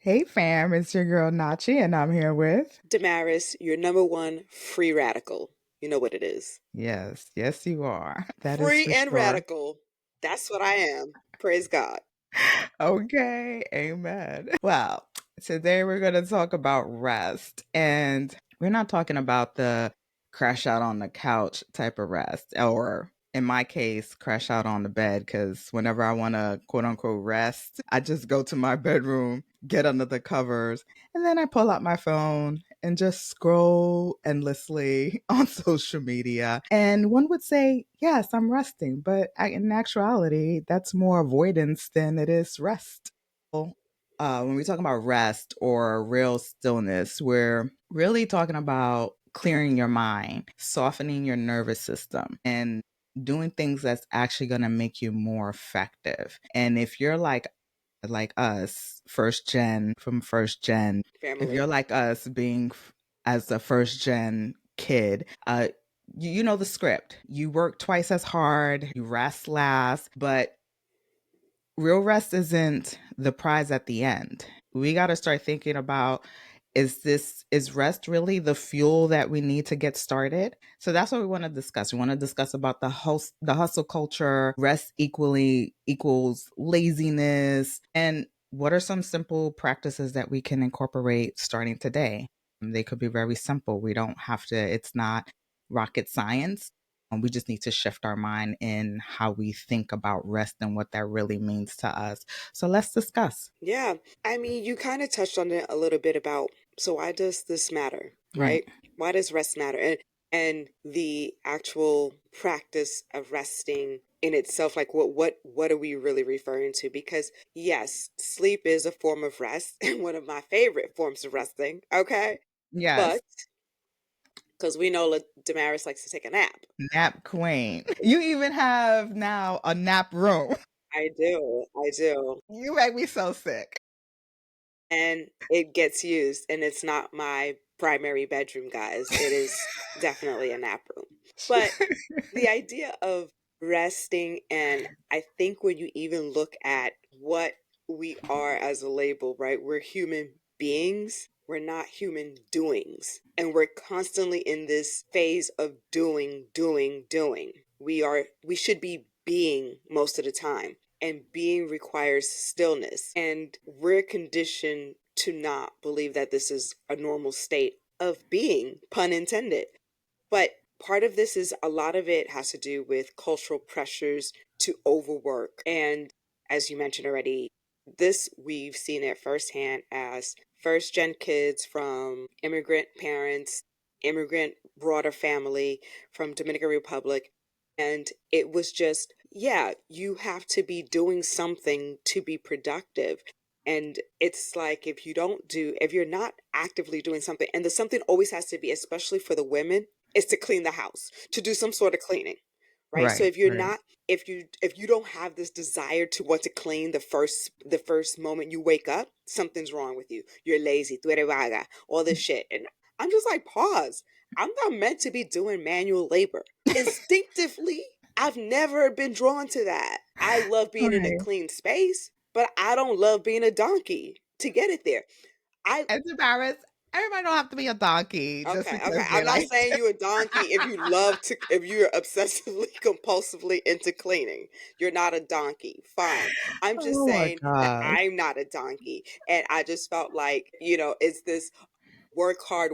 Hey fam, it's your girl Nachi, and I'm here with. Damaris, your number one free radical. You know what it is. Yes, yes, you are. That is Free for and sure. radical. That's what I am. Praise God. Okay, amen. Well, today we're going to talk about rest, and we're not talking about the crash out on the couch type of rest, or in my case, crash out on the bed, because whenever I want to quote unquote rest, I just go to my bedroom, get under the covers, and then I pull out my phone and just scroll endlessly on social media. And one would say, yes, I'm resting, but in actuality, that's more avoidance than it is rest. When we talk about rest or real stillness, we're really talking about clearing your mind, softening your nervous system, and doing things that's actually going to make you more effective. And if you're like us, first gen from first gen, if Family. you're like us being as a first gen kid, you know the script. You work twice as hard, you rest last, but real rest isn't the prize at the end. We got to start thinking about, is rest really the fuel that we need to get started? So that's what we want to discuss. We want to discuss about the hustle culture, rest equally equals laziness, and what are some simple practices that we can incorporate starting today. They could be very simple. We don't have to, it's not rocket science. We just need to shift our mind in how we think about rest and what that really means to us. So let's discuss. Yeah. I mean, you kind of touched on it a little bit about, so why does this matter, Right. right? Why does rest matter? And the actual practice of resting in itself, like what are we really referring to? Because yes, sleep is a form of rest and one of my favorite forms of resting, okay? Yes. But because we know Damaris likes to take a nap. Nap queen. You even have now a nap room. I do. I do. You make me so sick. And it gets used, and it's not my primary bedroom, guys. It is definitely a nap room. But the idea of resting, and I think when you even look at what we are as a label, right? We're human beings. We're not human doings. And we're constantly in this phase of doing, doing, doing. We should be being most of the time. And being requires stillness. And we're conditioned to not believe that this is a normal state of being, pun intended. But part of this is a lot of it has to do with cultural pressures to overwork. And as you mentioned already, this we've seen it firsthand as first gen kids from immigrant parents, immigrant broader family from Dominican Republic. And it was just, yeah, you have to be doing something to be productive. And it's like if you're not actively doing something, and the something always has to be, especially for the women, is to clean the house, to do some sort of cleaning, right? So Right. if you're Right. not, if you don't have this desire to want to clean the first moment you wake up, something's wrong with you. You're lazy, tú eres vaga, all this shit. And I'm just like, pause. I'm not meant to be doing manual labor. Instinctively, I've never been drawn to that. I love being in a Right. clean space, but I don't love being a donkey to get it there. I It's embarrassed. Everybody don't have to be a donkey just Okay, okay. because I'm they not like saying to. you a donkey if you're obsessively compulsively into cleaning. You're not a donkey. Fine. I'm just Oh my saying that gosh. I'm not a donkey. And I just felt like, it's this work hard,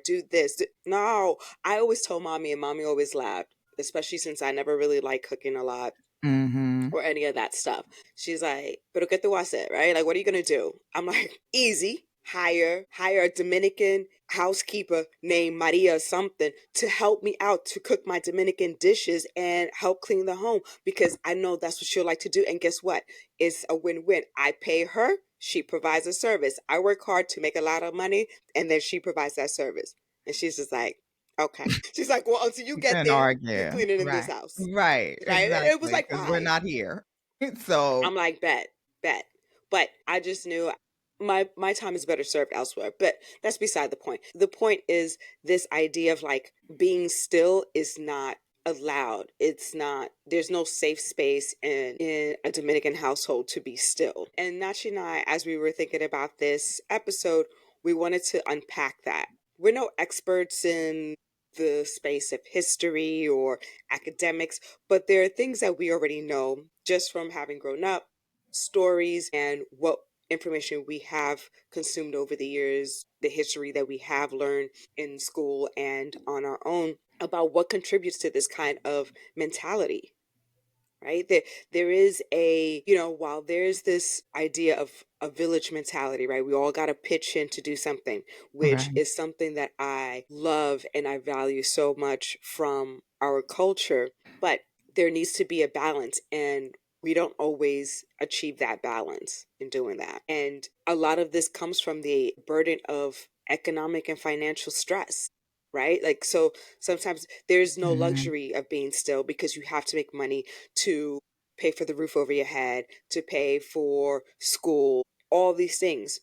do this. No, I always told mommy, and mommy always laughed, especially since I never really liked cooking a lot Mm-hmm. or any of that stuff. She's like, pero qué te voy a hacer, right? Like, what are you gonna do? I'm like, easy. Hire a Dominican housekeeper named Maria something to help me out to cook my Dominican dishes and help clean the home because I know that's what she'll like to do. And guess what? It's a win-win. I pay her, she provides a service. I work hard to make a lot of money, and then she provides that service. And she's just like, okay. She's like, well, until you You get can there, you're argue. cleaning in this Right. house. Right. Right? It was Exactly. like, Because we're fine. not here. So I'm like, bet. But I just knew my time is better served elsewhere. But that's beside the point. The point is this idea of like being still is not allowed. It's not, there's no safe space in a Dominican household to be still. And Nachi and I, as we were thinking about this episode, we wanted to unpack that. We're no experts in the space of history or academics, but there are things that we already know just from having grown up, stories, and what information we have consumed over the years, the history that we have learned in school and on our own about what contributes to this kind of mentality, right? There is a, while there's this idea of a village mentality, right? We all got to pitch in to do something, which Right. is something that I love and I value so much from our culture. But there needs to be a balance, and we don't always achieve that balance in doing that. And a lot of this comes from the burden of economic and financial stress, right? Like, so sometimes there's no Mhm. luxury of being still because you have to make money to pay for the roof over your head, to pay for school, all these things.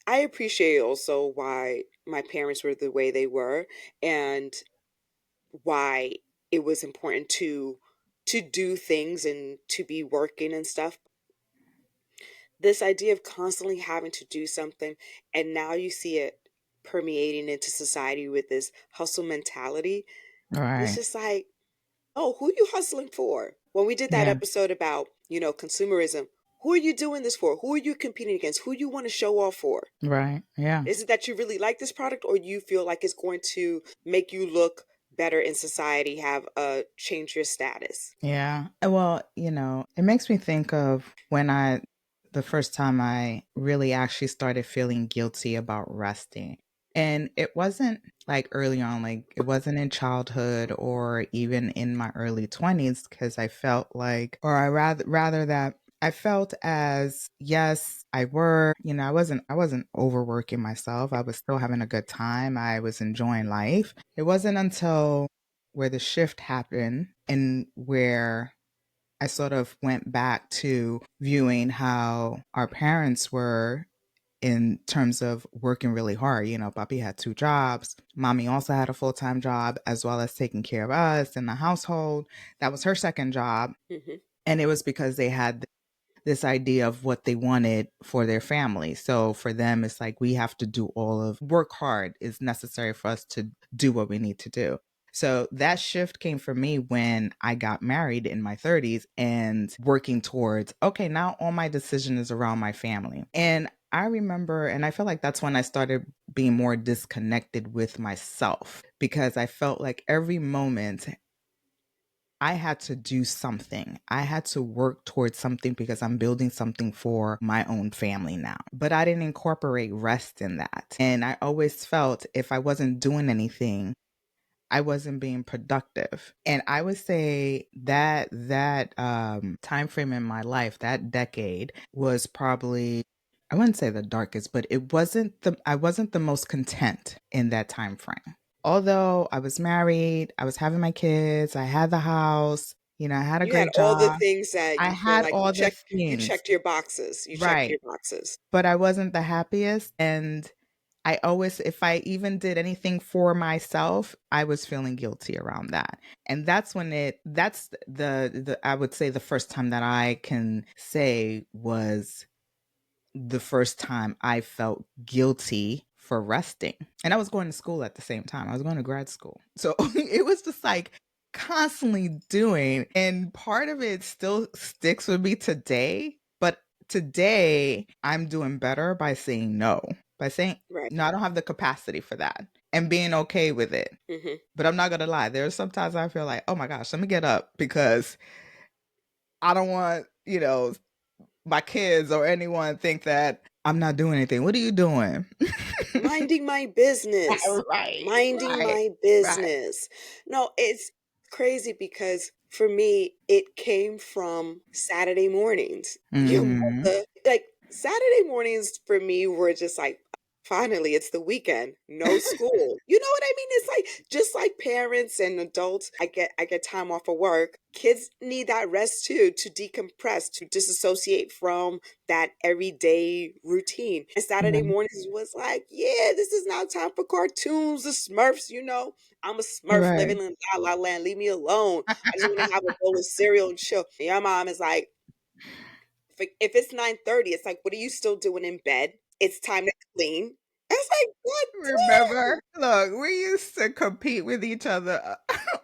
I appreciate also why my parents were the way they were, and why it was important to do things and to be working and stuff. This idea of constantly having to do something, and now you see it permeating into society with this hustle mentality. It's Right. just like, oh, who are you hustling for? When we did that Yeah. episode about, consumerism, who are you doing this for? Who are you competing against? Who you want to show off for? Right. Yeah. Is it that you really like this product, or you feel like it's going to make you look better in society, have change your status? Yeah. Well, it makes me think of the first time I really actually started feeling guilty about resting. And it wasn't like early on, like it wasn't in childhood or even in my early 20s, because I felt like, or I rather that I felt as, yes, I work, I wasn't overworking myself. I was still having a good time. I was enjoying life. It wasn't until where the shift happened and where I sort of went back to viewing how our parents were in terms of working really hard. Papi had two jobs. Mommy also had a full time job, as well as taking care of us in the household. That was her second job. Hmm. And it was because they had this idea of what they wanted for their family. So for them, it's like we have to do work hard is necessary for us to do what we need to do. So that shift came for me when I got married in my 30s and working towards, okay, now all my decision is around my family. And I remember, and I feel like that's when I started being more disconnected with myself, because I felt like every moment I had to do something. I had to work towards something because I'm building something for my own family now. But I didn't incorporate rest in that. And I always felt if I wasn't doing anything, I wasn't being productive. And I would say that time frame in my life, that decade was probably, I wouldn't say the darkest, but I wasn't the most content in that time frame. Although I was married, I was having my kids, I had the house, I had a You had great all the job. things that I you feel had like all the you things. checked your boxes. You checked Right. your boxes. But I wasn't the happiest. And I always, if I even did anything for myself, I was feeling guilty around that. And that's I would say the first time that I can say was the first time I felt guilty for resting. And I was going to school at the same time. I was going to grad school. So it was just like constantly doing. And part of it still sticks with me today. But today, I'm doing better by saying no, by saying, Right. no, I don't have the capacity for that, and being okay with it. Hmm. But I'm not going to lie. There's sometimes I feel like, oh my gosh, let me get up because I don't want, my kids or anyone think that I'm not doing anything. What are you doing? Minding my business. Right, Minding right, my right. business. No, it's crazy because for me, it came from Saturday mornings. Mhm. Like Saturday mornings for me were just like finally, it's the weekend. No school. You know what I mean? It's like just like parents and adults, I get time off of work. Kids need that rest too to decompress, to disassociate from that everyday routine. And Saturday Mhm. mornings was like, yeah, this is now time for cartoons, the Smurfs, I'm a Smurf Right. living in La La Land. Leave me alone. I just want to have a bowl of cereal and chill. And your mom is like, if it's 9:30, it's like, what are you still doing in bed? It's time to clean. I was like, what? Remember? Look, we used to compete with each other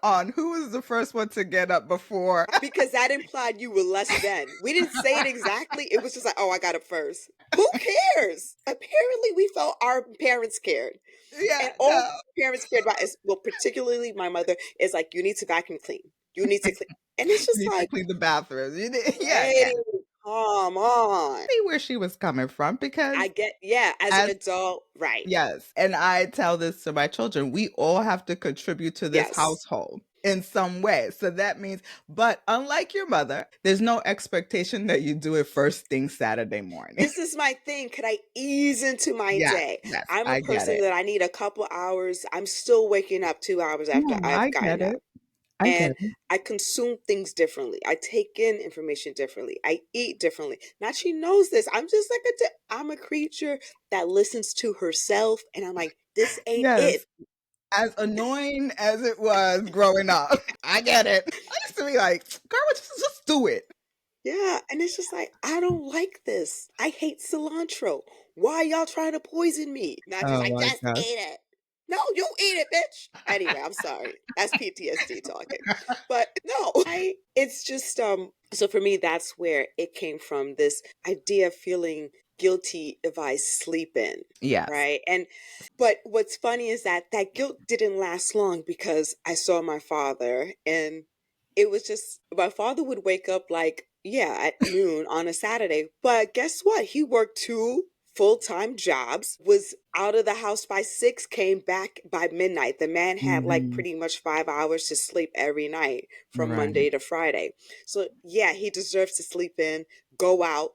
on who was the first one to get up before. Because that implied you were less than. We didn't say it exactly. It was just like, oh, I got up first. Who cares? Apparently, we felt our parents cared. Yeah, And all no. parents cared about is, well, particularly my mother, is like, you need to vacuum clean. You need to clean. And it's You just need to like, clean the bathrooms. Yeah, yeah. lady, come on. See where she was coming from I because get, yeah, as an as adult, right. yes, and I tell this to my children, we all have to contribute to this Yes. household in some way. So that means, but unlike your mother, there's no expectation that you do it first thing Saturday morning. This is my thing. Could I ease into my Yes, day? yes, I'm a I get person it. that I need a couple hours. I'm still waking up 2 hours after No, I've I get gotten up. it. I get And it. I consume things differently. I take in information differently. I eat differently. Not she knows this. I'm just like I'm a creature that listens to herself, and I'm like, this ain't Yes. it. As annoying as it was growing up, I get it. I used to be like, girl, just do it. Yeah, and it's just like, I don't like this. I hate cilantro. Why y'all trying to poison me? Not just Oh like, my just gosh. eat it. No, you eat it, bitch. Anyway, I'm sorry. That's PTSD talking. But no, it's just so for me that's where it came from, this idea of feeling guilty if I sleep in, Yes. right? And but what's funny is that that guilt didn't last long because I saw my father, and it was just my father would wake up like, yeah, at noon on a Saturday. But guess what? He worked two full-time jobs, was out of the house by 6, came back by midnight. The man had like Mhm. pretty much 5 hours to sleep every night from Right. Monday to Friday. So yeah, he deserves to sleep in, go out,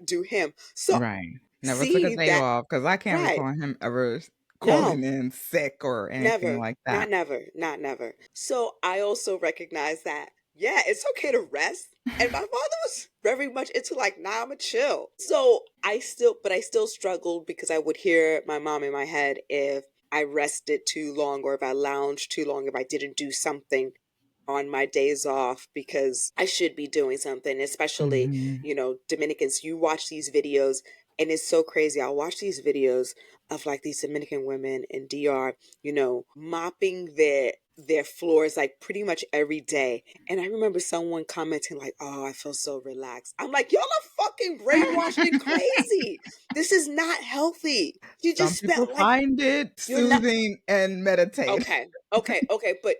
do him. So Right. Never took a seeing day that, off because I can't right. recall him ever No, calling in sick or anything never, like not that. never, not never. So I also recognize that, yeah, it's okay to rest. And my father was very much into like, nah, I'ma chill. So I still struggled because I would hear my mom in my head if I rested too long or if I lounged too long, if I didn't do something on my days off because I should be doing something, especially, Mhm. Dominicans, you watch these videos and it's so crazy. I'll watch these videos of like these Dominican women in DR, mopping their floors like pretty much every day. And I remember someone commenting like, "Oh, I feel so relaxed." I'm like, "Y'all are fucking brainwashed and crazy. This is not healthy. You Some just people spent like find it you're not soothing and meditate. okay, okay, okay." But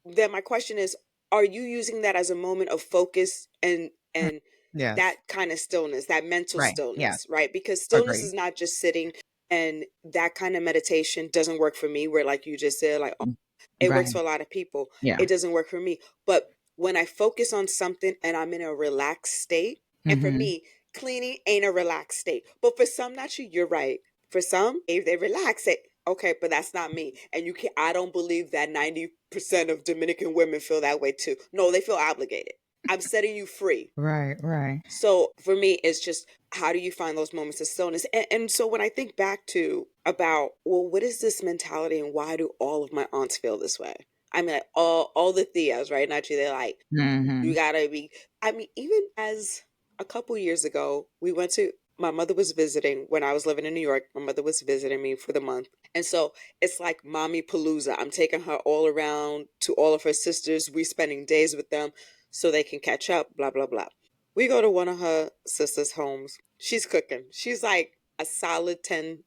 then my question is, are you using that as a moment of focus Mm. and Yes. that kind of stillness, that mental Right. Yes. stillness, right? Because stillness Agree. is not just sitting, and that kind of meditation doesn't work for me where like you just said like, oh, Mm. it works Right. for a lot of people. Yeah. It doesn't work for me. But when I focus on something and I'm in a relaxed state, and for Mhm. me, cleaning ain't a relaxed state. But for some, not you, you're right. For some, if they relax it, okay, but that's not me. And you can not I don't believe that 90% of Dominican women feel that way too. No, they feel obligated. I'm setting you free. Right, right. So for me, it's just how do you find those moments of stillness? And so when I think back to about, well, what is this mentality and why do all of my aunts feel this way? I mean, like, all the tias, right? Not you. They're like, you Mhm. gotta be. I mean, even as a couple years ago, we went to. My mother was visiting when I was living in New York. My mother was visiting me for the month, and so it's like mommy palooza. I'm taking her all around to all of her sisters. We spending days with them so they can catch up. Blah blah blah. We go to one of her sisters' homes. She's cooking. She's like a solid 10,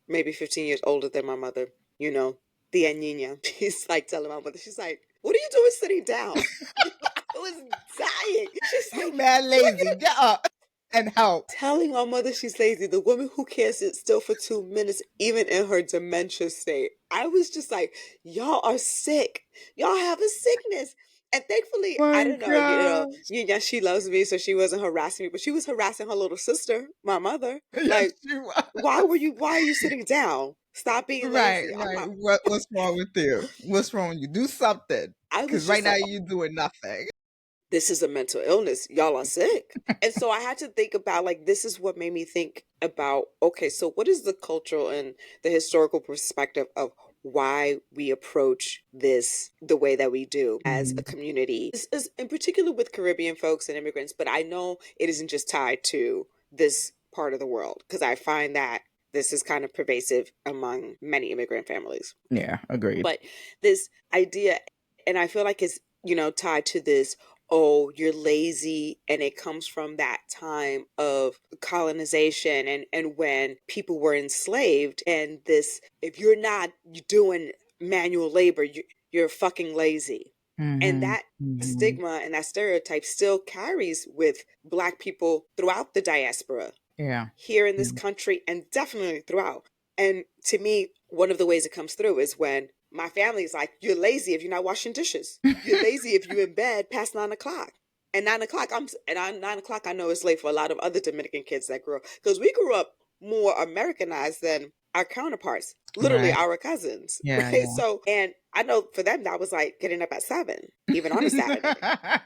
maybe 15 years older than my mother. You know, the Niña. She's like telling my mother, she's like, "What are you doing sitting down?" I was dying. She's You like, mad "Look lazy. at," Get up and help. telling my mother she's lazy. The woman who can't sit still for 2 minutes, even in her dementia state. I was just like, y'all are sick. Y'all have a sickness. And thankfully, I My don't know, gosh. yeah, she loves me, so she wasn't harassing me, but she was harassing her little sister, my mother. Yes, Like, she was. why are you sitting down? Stop being Right, lazy. I'm right. not, What's wrong with you? What's wrong with you? Do something. I Because was right just now like, you doing nothing. this is a mental illness. Y'all are sick. And so I had to think about, like, this is what made me think about, okay, so what is the cultural and the historical perspective of why we approach this the way that we do as a Mhm. community? This is in particular with Caribbean folks and immigrants, but I know it isn't just tied to this part of the world because I find that this is kind of pervasive among many immigrant families. Yeah, agreed. But this idea, and I feel like it's, tied to this, oh, you're lazy, and it comes from that time of colonization and when people were enslaved, and this, if you're not doing manual labor, you're fucking lazy. And Mhm. that Mhm. stigma and that stereotype still carries with Black people throughout the diaspora Yeah. here in Yeah. this country and definitely throughout. And to me, one of the ways it comes through is when my family is like, you're lazy if you're not washing dishes. You're lazy if you're in bed past 9 o'clock. And 9 o'clock, 9 o'clock, I know it's late for a lot of other Dominican kids that grew up because we grew up more Americanized than our counterparts, literally Right. our cousins, Yeah, right? yeah. So, and I know for them that was like getting up at 7, even on a Saturday.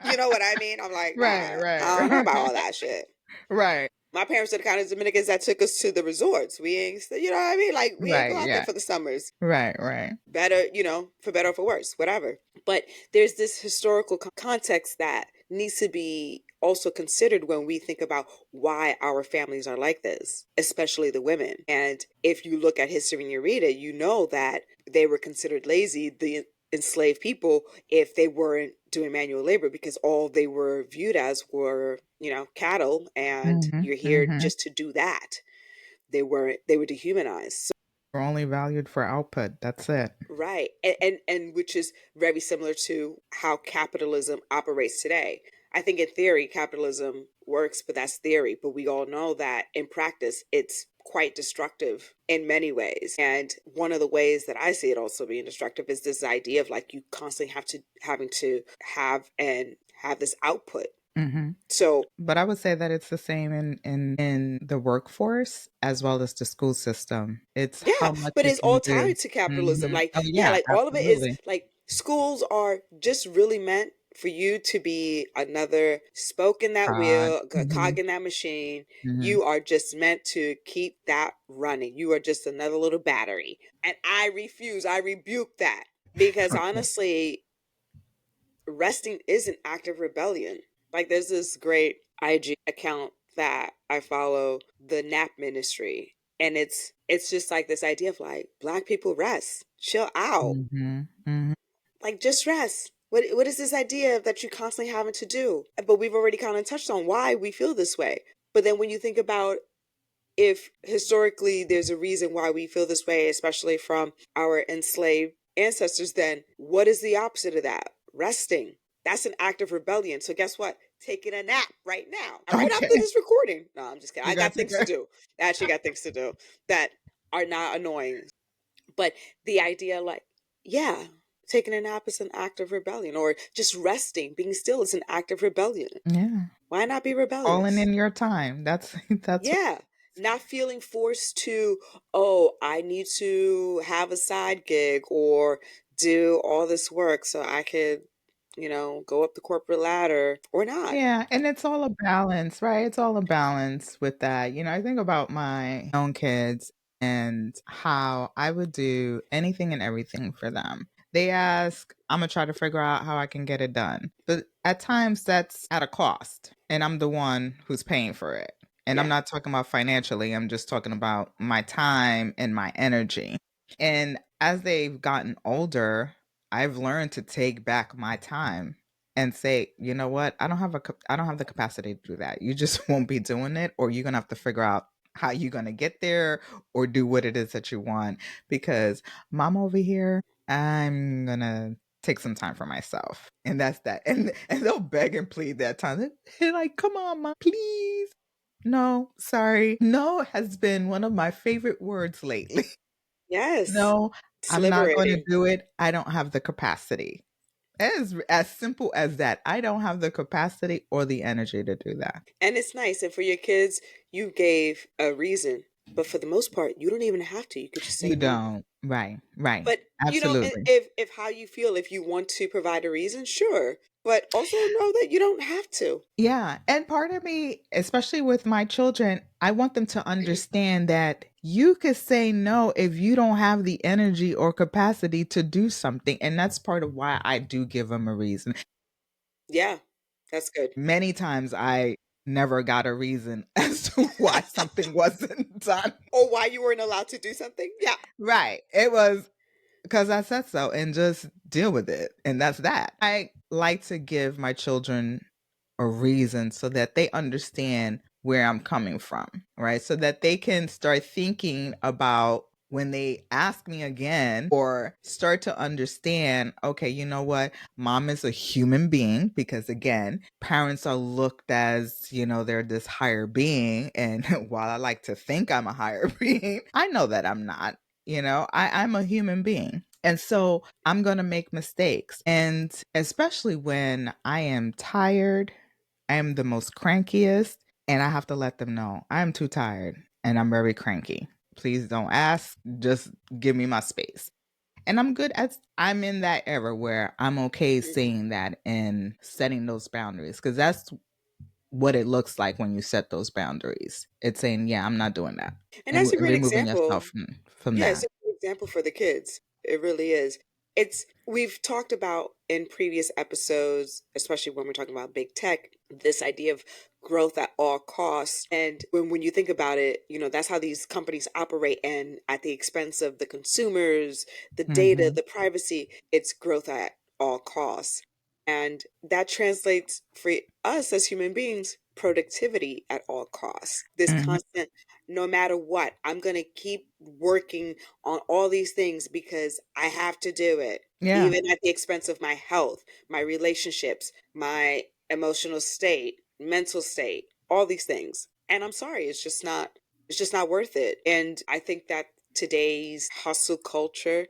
You know what I mean? I'm like, Right, nah, right, I don't know about right. all that shit. Right, My parents are the kind of Dominicans that took us to the resorts. We ain't, you know what I mean? Like, we ain't right, go out there yeah. for the summers. Right, right. Better, for better or for worse, whatever. But there's this historical context that needs to be also considered when we think about why our families are like this, especially the women. And if you look at history and you read it, you know that they were considered lazy, the enslaved people, if they weren't doing manual labor because all they were viewed as were, cattle, and Mhm, you're here mhm. just to do that. They were dehumanized. We're only valued for output. That's it. Right. And which is very similar to how capitalism operates today. I think in theory capitalism works, but that's theory. But we all know that in practice it's quite destructive in many ways. And one of the ways that I see it also being destructive is this idea of like you constantly having to have this output. Mhm. So But I would say that it's the same in the workforce as well as the school system. It's yeah, how much but you it's can all do. tied to capitalism. Mhm. Like, Oh, yeah, yeah, like all of it is absolutely. like schools are just really meant for you to be another spoke in that wheel, a cog Mhm, in that machine. mhm. You are just meant to keep that running. You are just another little battery. And I refuse, I rebuke that because Okay. honestly, resting is an act of rebellion. Like there's this great IG account that I follow, the Nap Ministry, and it's just like this idea of like Black people rest, chill out, Mhm, mhm. like just rest. What is this idea that you're constantly having to do? But we've already kind of touched on why we feel this way. But then when you think about if historically there's a reason why we feel this way, especially from our enslaved ancestors, then what is the opposite of that? Resting. That's an act of rebellion. So guess what? Taking a nap right now, right after Okay. this recording. No, I'm just kidding. You I got got to things go. to do. I actually got things to do that are not annoying. But the idea, like, yeah, taking a nap is an act of rebellion, or just resting, being still is an act of rebellion. Yeah. Why not be Calling rebellious? in your time. That's what. Yeah. Not feeling forced to, oh, I need to have a side gig or do all this work so I could, go up the corporate ladder or not. Yeah, and it's all a balance, right? It's all a balance with that. I think about my own kids and how I would do anything and everything for them. They ask, I'm gonna try to figure out how I can get it done. But at times that's at a cost, and I'm the one who's paying for it. And I'm Yeah. not talking about financially, I'm just talking about my time and my energy. And as they've gotten older, I've learned to take back my time and say, you know what, I don't have the capacity to do that. You just won't be doing it, or you're gonna have to figure out how you're gonna get there or do what it is that you want. Because mom over here, I'm gonna take some time for myself, and that's that. And they'll beg and plead that time. They're like, come on, mom, please. No, sorry. No has been one of my favorite words lately. Yes. No, It's I'm not going to liberating. do it. I don't have the capacity. It is as simple as that. I don't have the capacity or the energy to do that. And it's nice. And for your kids, you gave a reason. But for the most part, you don't even have to. You could just say You no. don't. Right. Right. But you know, Absolutely. if how you feel, if you want to provide a reason, sure. But also know that you don't have to. Yeah. And part of me, especially with my children, I want them to understand that you could say no if you don't have the energy or capacity to do something. And that's part of why I do give them a reason. Yeah, that's good. Many times I never got a reason as to why something wasn't done. Or why you weren't allowed to do something. Yeah. Right. It was because I said so and just deal with it. And that's that. I like to give my children a reason so that they understand where I'm coming from, right? So that they can start thinking about when they ask me again or start to understand, okay, you know what? Mom is a human being because, again, parents are looked as, they're this higher being. And while I like to think I'm a higher being, I know that I'm not. I'm a human being. And so I'm going to make mistakes. And especially when I am tired, I am the most crankiest, and I have to let them know I am too tired and I'm very cranky. Please don't ask. Just give me my space. And I'm in that era where I'm okay Mhm. saying that and setting those boundaries because that's what it looks like when you set those boundaries. It's saying, yeah, I'm not doing that. And And that's a great removing example. yourself from Yeah, it's that. a good example for the kids. It really is. We've talked about in previous episodes, especially when we're talking about big tech, this idea of growth at all costs. And when you think about it, that's how these companies operate, and at the expense of the consumers, the data, Hmm. the privacy, it's growth at all costs. And that translates for us as human beings, productivity at all costs. This Hmm. constant, no matter what, I'm going to keep working on all these things because I have to do it, Yeah. even at the expense of my health, my relationships, my emotional state, mental state, all these things. And I'm sorry, it's just not worth it. And I think that today's hustle culture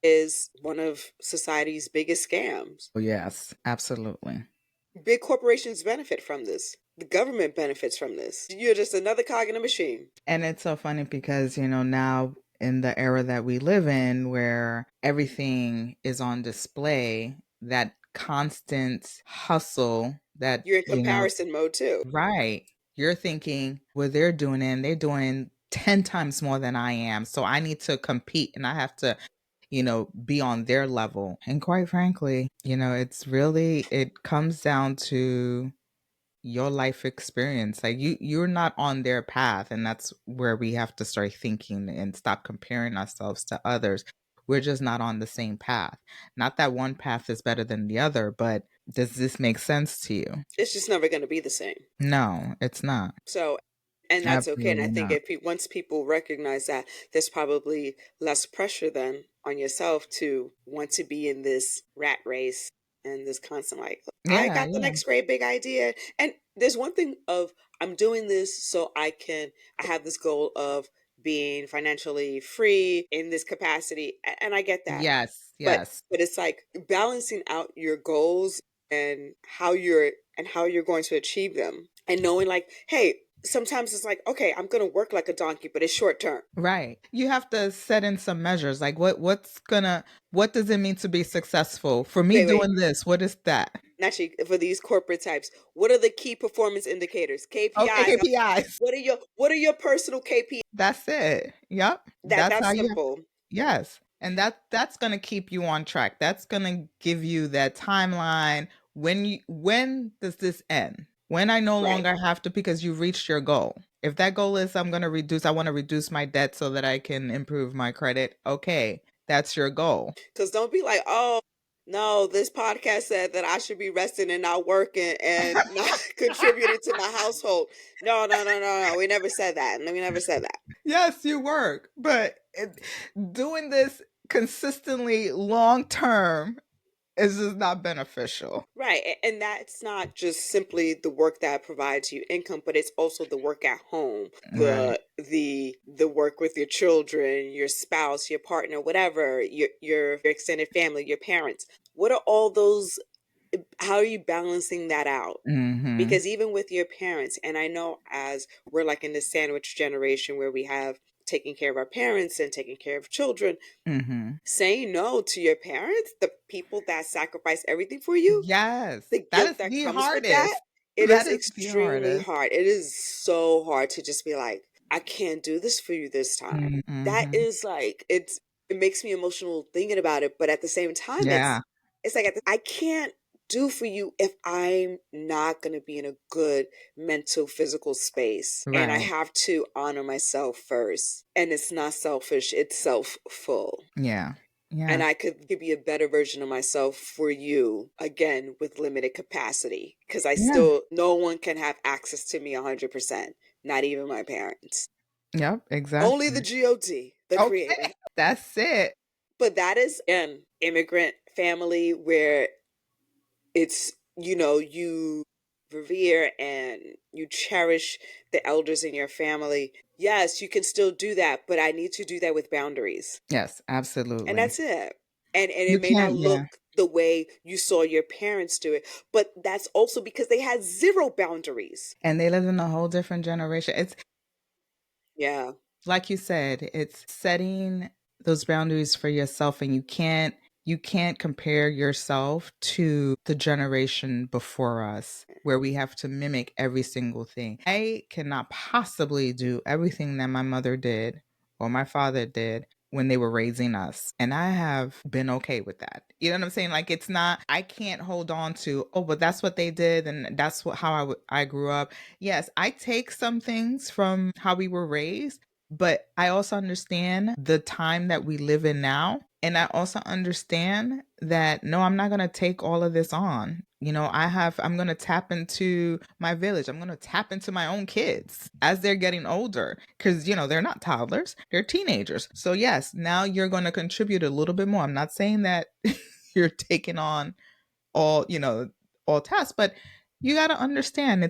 is one of society's biggest scams. Oh, yes, absolutely. Big corporations benefit from this. The government benefits from this. You're just another cog in a machine. And it's so funny because, now in the era that we live in where everything is on display, that constant hustle that, You're in comparison mode too. right. You're thinking, well, they're doing it and they're doing 10 times more than I am. So I need to compete and I have to, be on their level. And quite frankly, it comes down to your life experience. Like you're not on their path, and that's where we have to start thinking and stop comparing ourselves to others. We're just not on the same path. Not that one path is better than the other, but does this make sense to you? It's just never going to be the same. No, it's not. So, and that's okay. And I Absolutely think not. if once people recognize that, there's probably less pressure then on yourself to want to be in this rat race and this constant like, I Yeah, got the yeah. next great big idea. And there's one thing of I'm doing this so I have this goal of being financially free in this capacity. And I get that. Yes, But yes. but it's like balancing out your goals and how you're going to achieve them and knowing like, hey, sometimes it's like, okay, I'm going to work like a donkey, but it's short term. Right. You have to set in some measures. Like what does it mean to be successful? For me Wait, doing this, what is that? actually, for these corporate types, what are the key performance indicators, Okay, KPIs? KPIs. What are your personal KPIs? That's it. Yep. That's how That's you have. simple. Yes. And that's going to keep you on track. That's going to give you that timeline. When does this end? When I no Right. longer have to because you reached your goal. If that goal is I want to reduce my debt so that I can improve my credit. Okay, that's your goal. Because don't be like, oh, no, this podcast said that I should be resting and not working and not contributing to my household. No, no, no, no, no. We never said that. We never said that. Yes, you work, but doing this consistently long term It's just not beneficial. Right. And that's not just simply the work that provides you income, but it's also the work at home, Right. the work with your children, your spouse, your partner, whatever, your extended family, your parents. What are all those, how are you balancing that out? Mhm. Because even with your parents, and I know as we're like in this sandwich generation where we have taking care of our parents and taking care of children, Mhm. saying no to your parents, the people that sacrifice everything for you, Yes. the That guilt is that the comes with that, hardest. it That is is the extremely hardest. hard. It is so hard to just be like, I can't do this for you this time. That Mhm. is like, it makes me emotional thinking about it, but at the same time, Yeah. it's like I can't do for you if I'm not going to be in a good mental, physical space. And I Right. have to honor myself first. And it's not selfish, it's self-full. Yeah. And Yeah. I could be a better version of myself for you again with limited capacity because I Yeah. still, no one can have access to me 100%, not even my parents. Yep, Only the exactly. God, the Okay. creator. That's it. But that is an immigrant family where it's, you revere and you cherish the elders in your family. Yes, you can still do that, but I need to do that with boundaries. Yes, And absolutely. that's it. And You it may not can't, yeah. look the way you saw your parents do it, but that's also because they had zero boundaries. And they live in a whole different generation. It's Yeah. like you said, it's setting those boundaries for yourself, and you can't compare yourself to the generation before us where we have to mimic every single thing. I cannot possibly do everything that my mother did or my father did when they were raising us. And I have been okay with that. You know what I'm saying? Like, it's not, I can't hold on to, oh, but that's what they did and that's how I grew up. Yes, I take some things from how we were raised, but I also understand the time that we live in now. And I also understand that no, I'm not going to take all of this on. I'm going to tap into my village. I'm going to tap into my own kids as they're getting older because, they're not toddlers, they're teenagers. So, yes, now you're going to contribute a little bit more. I'm not saying that you're taking on all, all tasks, but you got to understand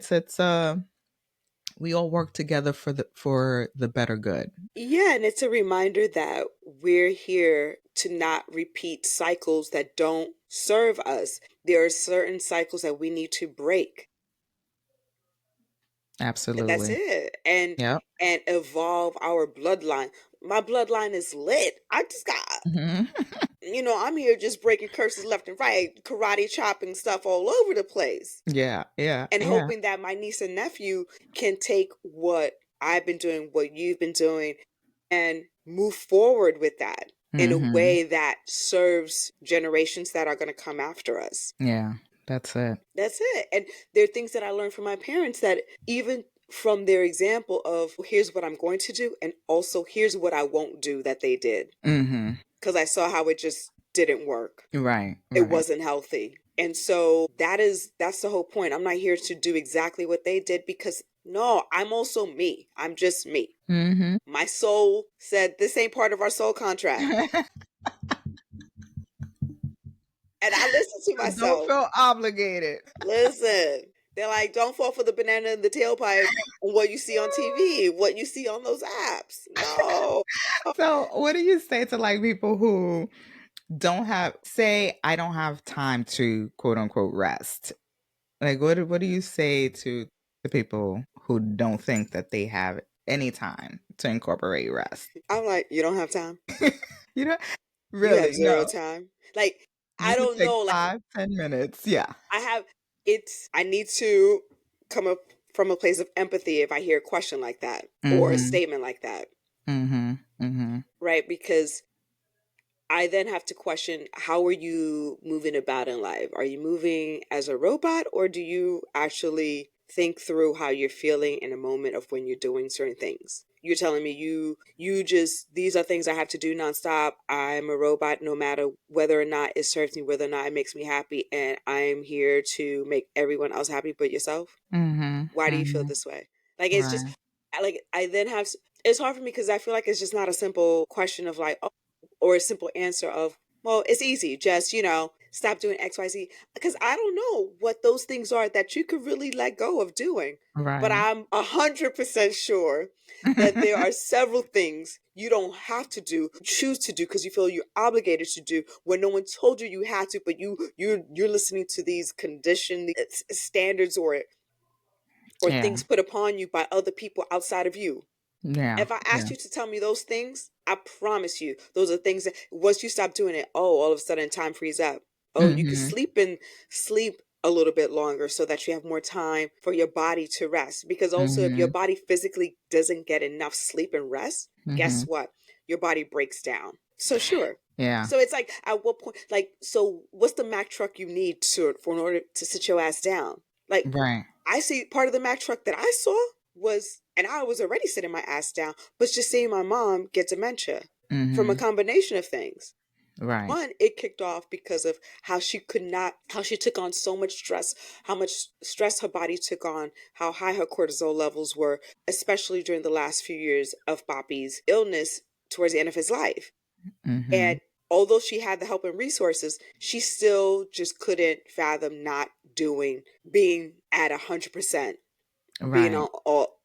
we all work together for the better good. Yeah, and it's a reminder that we're here to not repeat cycles that don't serve us. There are certain cycles that we need to break. And that's Absolutely. it. And Yep. evolve our bloodline. My bloodline is lit. I just got, Mhm. I'm here just breaking curses left and right, karate chopping stuff all over the place, Yeah, yeah, and yeah. hoping that my niece and nephew can take what I've been doing, what you've been doing, and move forward with that in a Mhm. way that serves generations that are going to come after us. Yeah, that's it. That's it. And there are things that I learned from my parents that even from their example of here's what I'm going to do and also here's what I won't do that they did, Mhm. because I saw how it just didn't work. Right, It right. wasn't healthy. And so that's the whole point. I'm not here to do exactly what they did because no, I'm also me. I'm just me. Mhm. My soul said this ain't part of our soul contract. And I listened to So don't myself. feel obligated. Listen. They're like, don't fall for the banana in the tailpipe on what you see on TV, what you see on those apps. No. So, what do you say to like people who don't have say I don't have time to quote unquote rest? Like what do you say to the people who don't think that they have any time to incorporate rest? I'm like, you don't have time. You know, You have really, zero no. time. Like, You I could don't take know. Like, 5, 10 minutes. Yeah. I have I need to come up from a place of empathy if I hear a question like that or a Mhm. statement like that, Mhm. Mhm. right? Because I then have to question, how are you moving about in life? Are you moving as a robot or do you actually think through how you're feeling in a moment of when you're doing certain things? You're telling me you just, these are things I have to do nonstop. I'm a robot no matter whether or not it serves me, whether or not it makes me happy, and I'm here to make everyone else happy but yourself. Mhm. Why do you feel Mhm. this way? Like, it's just Right. like I then have it's hard for me because I feel like it's just not a simple question of like, oh, or a simple answer of, well, it's easy, just stop doing XYZ, because I don't know what those things are that you could really let go of doing. But Right. I'm 100% sure that there are several things you don't have to do, choose to do because you feel you're obligated to do when no one told you you had to, but you're listening to these conditioned standards or Yeah. things put upon you by other people outside of you. Yeah. If I asked Yeah. you to tell me those things, I promise you, those are things that once you stop doing it, oh, all of a sudden time frees up. Oh, you can Mhm. sleep a little bit longer so that you have more time for your body to rest. Because also, if your Mhm. body physically doesn't get enough sleep and rest, guess Mhm. what? Your body breaks down. So sure. Yeah. So it's like, at what point, like, so what's the Mack truck you need to for in order to sit your ass down? Like, Right. I see part of the Mack truck that I saw was, and I was already sitting my ass down, but just seeing my mom get dementia from a Mhm. combination of things. Right. One, it kicked off because of how she could not, how she took on so much stress, how much stress her body took on, how high her cortisol levels were, especially during the last few years of Poppy's illness towards the end of his life. Mhm. And although she had the help and resources, she still just couldn't fathom not doing, being at 100%, being Right. on all,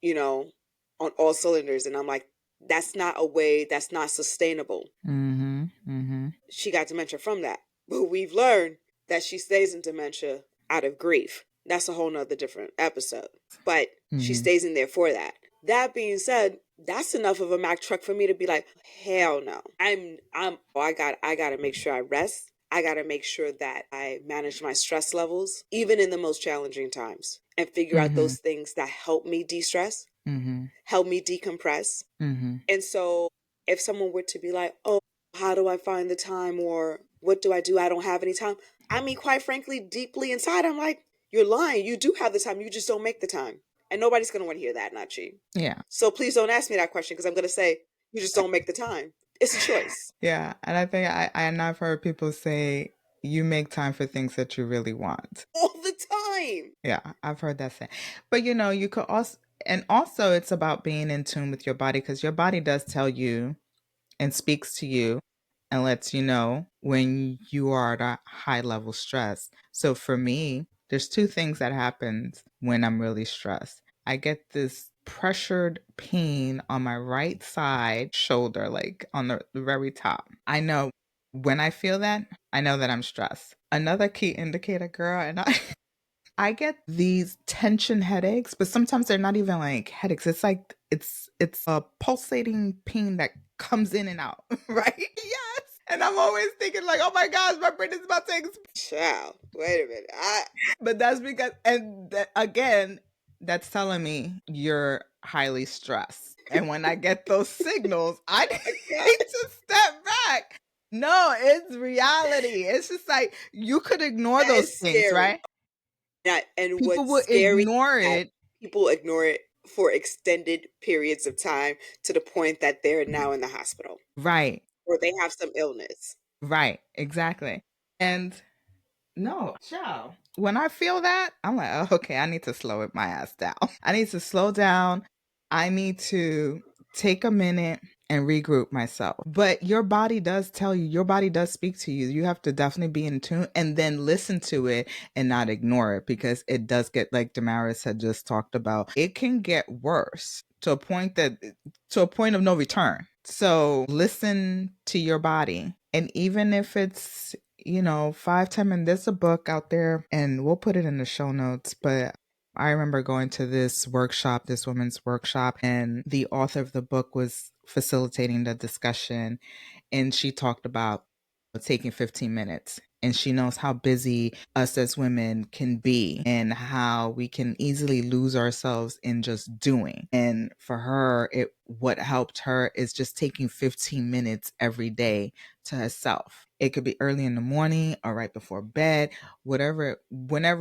on all cylinders. And I'm like, that's not a way, that's not sustainable. Mhm. Mhm. She got dementia from that. But we've learned that she stays in dementia out of grief. That's a whole nother different episode. But she Mhm. stays in there for that. That being said, that's enough of a Mack truck for me to be like, hell no. I gotta make sure I rest. I gotta make sure that I manage my stress levels, even in the most challenging times, and figure out Mhm. those things that help me de-stress, Mhm. help me decompress. Mhm. And so if someone were to be like, oh, how do I find the time, or what do I do? I don't have any time. I mean, quite frankly, deeply inside, I'm like, you're lying. You do have the time. You just don't make the time. And nobody's going to want to hear that, not you. Yeah. So please don't ask me that question because I'm going to say, you just don't make the time. It's a choice. Yeah. And I think and I've heard people say you make time for things that you really want. All the time. Yeah, I've heard that say. But you could also, and also it's about being in tune with your body because your body does tell you and speaks to you and lets you know when you are at a high level stress. So for me, there's two things that happens when I'm really stressed. I get this pressured pain on my right side shoulder, like on the very top. I know when I feel that, I know that I'm stressed. Another key indicator, girl, and I get these tension headaches, but sometimes they're not even like headaches. It's like it's a pulsating pain that comes in and out, right? Yes. And I'm always thinking like, oh my gosh, my brain is about to explode. Child, wait a minute. But that's because, and again, that's telling me you're highly stressed. And when I get those signals, I My need God, to step back. No, it's reality. It's just like you could ignore that those is things, scary. right? And People what's would scary is ignore that it. people ignore it for extended periods of time to the point that they're now in the hospital Right. or they have some illness. Right. Exactly. And no, child. When I feel that, I'm like, oh, okay, I need to slow it my ass down. I need to slow down. I need to take a minute and regroup myself. But your body does tell you, your body does speak to you. You have to definitely be in tune and then listen to it and not ignore it because it does get, like Damaris had just talked about, it can get worse to a point of no return. So listen to your body. And even if it's 5, 10 minutes. There's a book out there, and we'll put it in the show notes. But I remember going to this workshop, this women's workshop, and the author of the book was facilitating the discussion. And she talked about taking 15 minutes. And she knows how busy us as women can be and how we can easily lose ourselves in just doing. And for her, what helped her is just taking 15 minutes every day to herself. It could be early in the morning or right before bed, whenever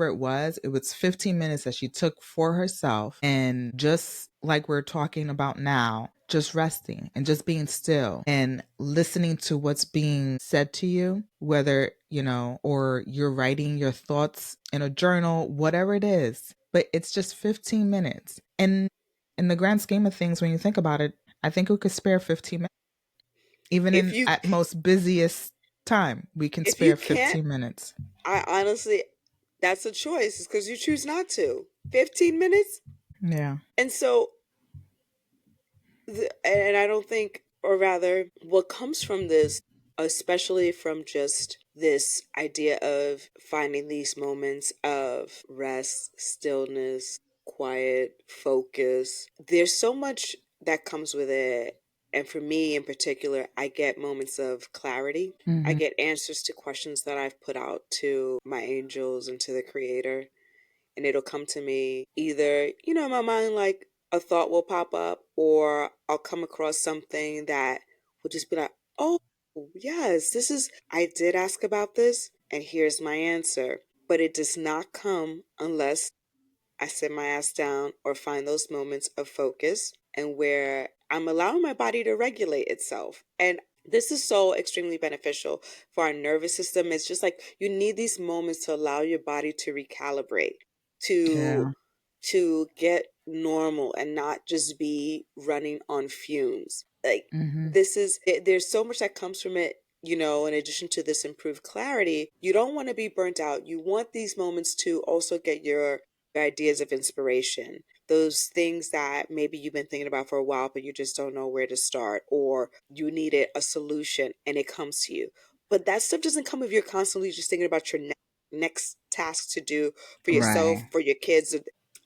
it was 15 minutes that she took for herself. And just like we're talking about now, just resting and just being still and listening to what's being said to you, whether, or you're writing your thoughts in a journal, whatever it is. But it's just 15 minutes. And in the grand scheme of things, when you think about it, I think we could spare 15 minutes, even If in you at most busiest. time. We can If you spare can't, 15 minutes. I honestly, that's a choice because you choose not to. 15 minutes? Yeah. And so, and I don't think, or rather, what comes from this, especially from just this idea of finding these moments of rest, stillness, quiet, focus, there's so much that comes with it. And for me in particular, I get moments of clarity. I Hmm. get answers to questions that I've put out to my angels and to the creator, and it'll come to me either, in my mind, like a thought will pop up, or I'll come across something that will just be like, oh, yes, I did ask about this, and here's my answer. But it does not come unless I sit my ass down or find those moments of focus and where I'm allowing my body to regulate itself. And this is so extremely beneficial for our nervous system. It's just like you need these moments to allow your body to recalibrate, to Yeah. get normal and not just be running on fumes. Like Hmm. there's so much that comes from it. In addition to this improved clarity, you don't want to be burnt out. You want these moments to also get your ideas of inspiration, those things that maybe you've been thinking about for a while, but you just don't know where to start, or you needed a solution and it comes to you. But that stuff doesn't come if you're constantly just thinking about your next task to do for yourself, Right. for your kids.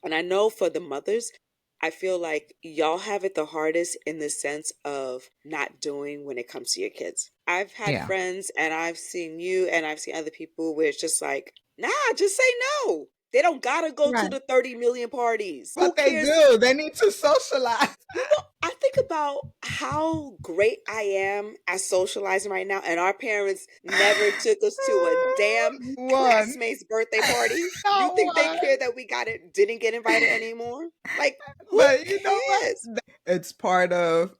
And I know for the mothers, I feel like y'all have it the hardest in the sense of not doing when it comes to your kids. I've had Yeah. friends and I've seen you and I've seen other people where it's just like, nah, just say no. They don't gotta go to Right. the 30 million parties. Who But they cares? do. They need to socialize. I think about how great I am at socializing right now, and our parents never took us to a damn One. classmate's birthday party. You Not think they one. care that we didn't get invited anymore? Like, who But you know what? cares? It's part of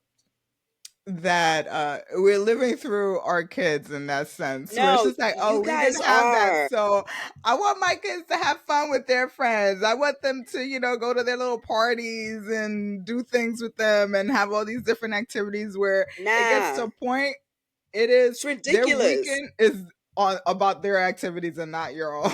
that we're living through our kids in that sense where it's No, just like, oh, you we guys didn't have that, are. so I want my kids to have fun with their friends. I want them to, go to their little parties and do things with them and have all these different activities where it gets to Nah, a point, it is it's their ridiculous. weekend is on about their activities and not your own.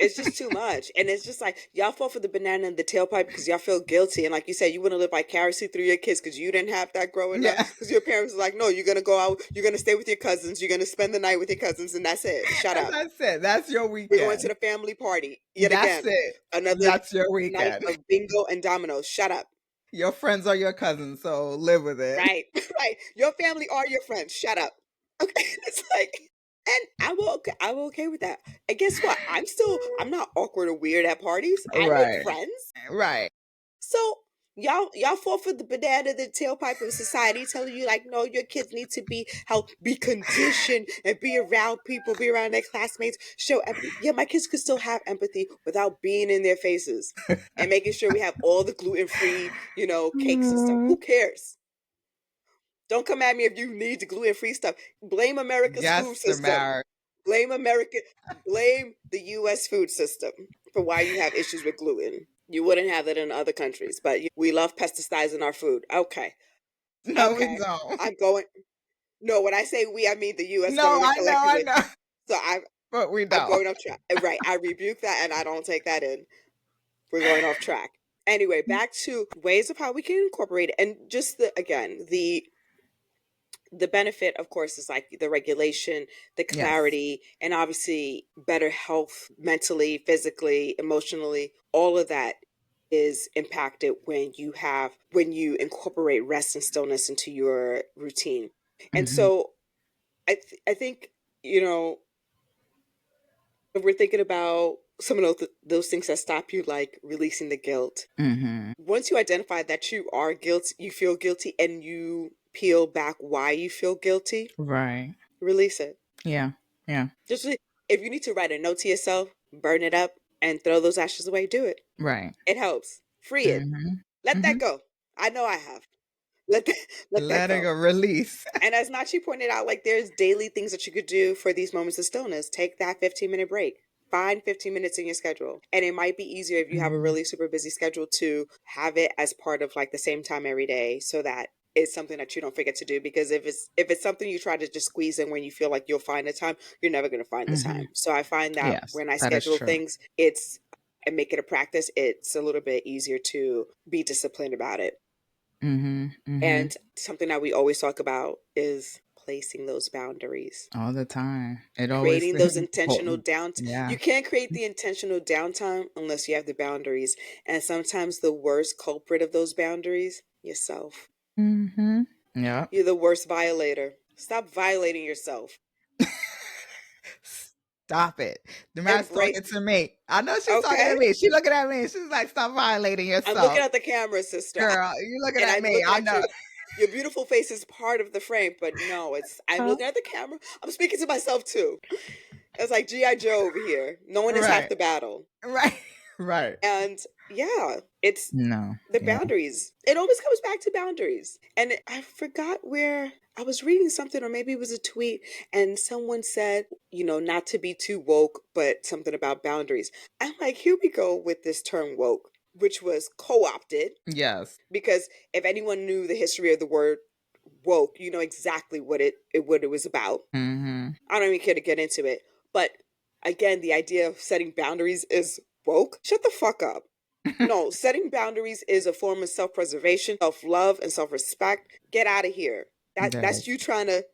It's just too much. And it's just like y'all fall for the banana in the tailpipe because y'all feel guilty. And like you said, you want to live vicariously through your kids because you didn't have that growing up. Yeah. Because your parents are like, no, you're going to go out, you're going to stay with your cousins, you're going to spend the night with your cousins, and that's it. Shut And up. that's it. That's your We're going to weekend. the family party yet That's again. it. Another That's your night weekend. of bingo and dominoes. Shut up. Your friends are your cousins, so live with it. Right. Right. Your family are your friends. Shut up. Okay. It's like, and I'm okay with that. And guess what? I'm not awkward or weird at parties. I make Right. friends. Right. So y'all fall for the banana, the tailpipe of society telling you like, no, your kids need to be conditioned and be around people, be around their classmates, show empathy. Yeah, my kids could still have empathy without being in their faces and making sure we have all the gluten-free, cakes and stuff. Who Mm. cares? Don't come at me if you need the gluten-free stuff. Blame America's food Yes, system. Mark. Blame America. Blame the U.S. food system for why you have issues with gluten. You wouldn't have that in other countries, but we love pesticides in our food. Okay, No, we okay. don't. I'm going. No, when I say we, I mean the U.S. No, government I know, I collectively. know. So But we I'm don't. going off track. Right, I rebuke that, and I don't take that in. We're going off track. Anyway, back to ways of how we can incorporate it, and just the benefit, of course, is like the regulation, the Yes. clarity, and obviously better health mentally, physically, emotionally. All of that is impacted when you incorporate rest and stillness into your routine. And Hmm. so I think, if we're thinking about some of those things that stop you, like releasing the guilt, Hmm. once you identify that you are guilty, you feel guilty, and you peel back why you feel guilty, Right. release it. Yeah. Yeah. If you need to write a note to yourself, burn it up, and throw those ashes away, do it. Right. It helps. Free it. Hmm. Let Hmm. that go. I know I have. Let that, let that Letting go. a release. And as Nachi pointed out, like there's daily things that you could do for these moments of stillness. Take that 15-minute break. Find 15 minutes in your schedule. And it might be easier if you have a Hmm. really super busy schedule to have it as part of like the same time every day so that is something that you don't forget to do, because if it's something you try to just squeeze in when you feel like you'll find the time, you're never going to find the Hmm. time. So I find that Yes, when I that is schedule true. things, it's and make it a practice, it's a little bit easier to be disciplined about it. Hmm. Hmm. And something that we always talk about is placing those boundaries, All the time. It always, creating those intentional downtime. yeah. You can't create the intentional downtime unless you have the boundaries. And sometimes the worst culprit of those boundaries, yourself. Hmm. Yep. You're the worst violator. Stop violating yourself. Stop it. The man's Embrace. talking to me. I know she's talking Okay? to me. She's looking at me. She's like, stop violating I'm looking yourself. at the camera, sister. Girl, you looking And at I'm me. looking I at know. your beautiful face is part of the frame, but no, it's I'm Huh? looking at the camera. I'm speaking to myself too. It's like G.I. Joe over here. No one is half Right. the battle. Right. Right. And yeah, it's No. the Yeah. boundaries. It always comes back to boundaries. And I forgot where I was reading something, or maybe it was a tweet, and someone said, not to be too woke, but something about boundaries. I'm like, here we go with this term woke, which was co opted, Yes. because if anyone knew the history of the word woke, you know exactly what it was about. Hmm. I don't even care to get into it. But again, the idea of setting boundaries is woke. Shut the fuck up. No, setting boundaries is a form of self-preservation, self-love, and self-respect. Get out of here. That's Yes. you trying to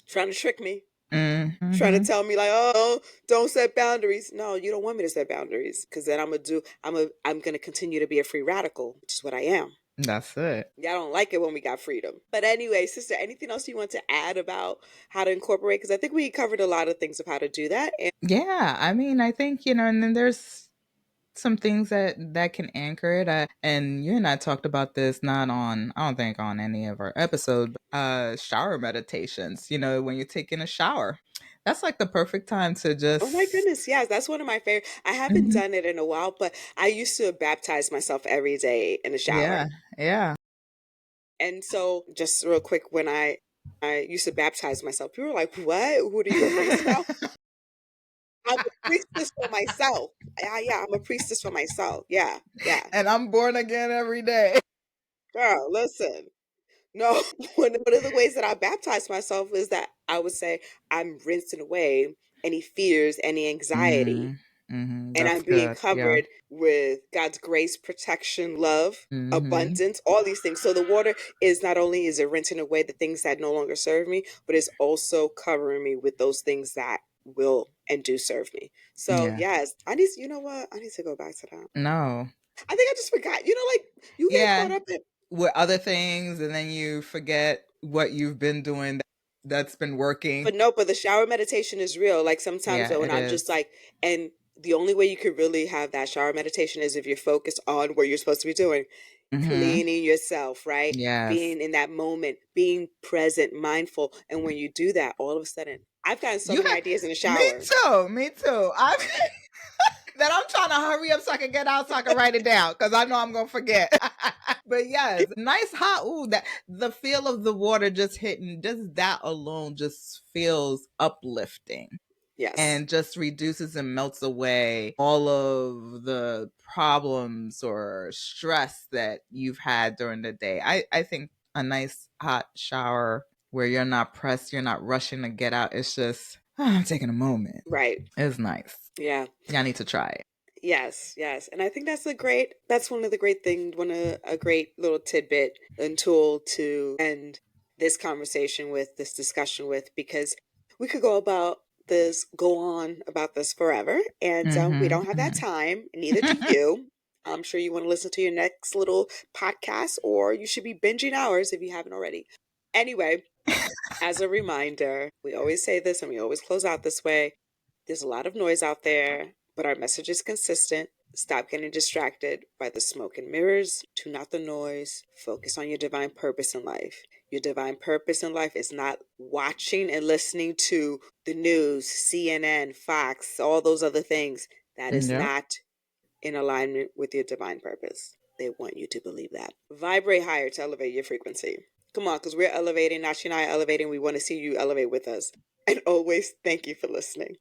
trick me. Trying to Hmm. tell me like, oh, don't set boundaries. No, you don't want me to set boundaries, because then I'm gonna continue to be a free radical, which is what I am. That's it. Y'all don't like it when we got freedom. But anyway, sister, anything else you want to add about how to incorporate? Because I think we covered a lot of things of how to do that. And Yeah. I mean, I think, and then there's some things that can anchor it. And you and I talked about this not on, I don't think on any of our episodes, but shower meditations. When you're taking a shower, that's like the perfect time to oh my just. goodness, yes, that's one of my favorite. I haven't Mhm. done it in a while, but I used to baptize myself every day in the Yeah, shower. yeah. And so, just real quick, when I used to baptize myself, people were like, "What? What are you, a priest now?" I'm a priestess for myself. Yeah, I'm a priestess for myself. Yeah, yeah. And I'm born again every day. Girl, listen. No, one of the ways that I baptize myself is that I would say I'm rinsing away any fears, any anxiety, Mm, hmm. and I'm That's being good. Yeah. covered with God's grace, protection, love, Hmm. abundance, all these things. So the water is not only is it rinsing away the things that no longer serve me, but it's also covering me with those things that will and do serve me. So Yeah. yes, you know what? I need to go back to that. No. I think I just forgot. Like you get Yeah. caught up in. With other things, and then you forget what you've been doing that's been working. But no, but the shower meditation is real. Like sometimes Yeah, when it I'm just is. like, and the only way you could really have that shower meditation is if you're focused on what you're supposed to be doing, Hmm. cleaning yourself, right? Yes. Being in that moment, being present, mindful. And when you do that, all of a sudden, I've gotten so You many have. ideas in the Me shower. too. Me too. I that I'm trying to hurry up so I can get out so I can write it down because I know I'm gonna forget. But yes, nice hot. Ooh, that the feel of the water just hitting, just that alone just feels uplifting Yes, and just reduces and melts away all of the problems or stress that you've had during the day. I think a nice hot shower where you're not pressed, you're not rushing to get out. It's just, I'm taking a moment. right. It's nice. Yeah. Yeah, I need to try it. Yes, yes. And I think that's one of the great things, a great little tidbit and tool to end this conversation with, this discussion with, because we could go on about this forever. And we Hmm. don't have that Hmm. time, neither do you. I'm sure you want to listen to your next little podcast, or you should be binging ours if you haven't already. Anyway, as a reminder, we always say this and we always close out this way. There's a lot of noise out there, but our message is consistent. Stop getting distracted by the smoke and mirrors. Tune out the noise. Focus on your divine purpose in life. Your divine purpose in life is not watching and listening to the news, CNN, Fox, all those other things. That is Yep. not in alignment with your divine purpose. They want you to believe that. Vibrate higher to elevate your frequency. Come on, because we're elevating. Nashi and I are elevating. We want to see you elevate with us. And always thank you for listening.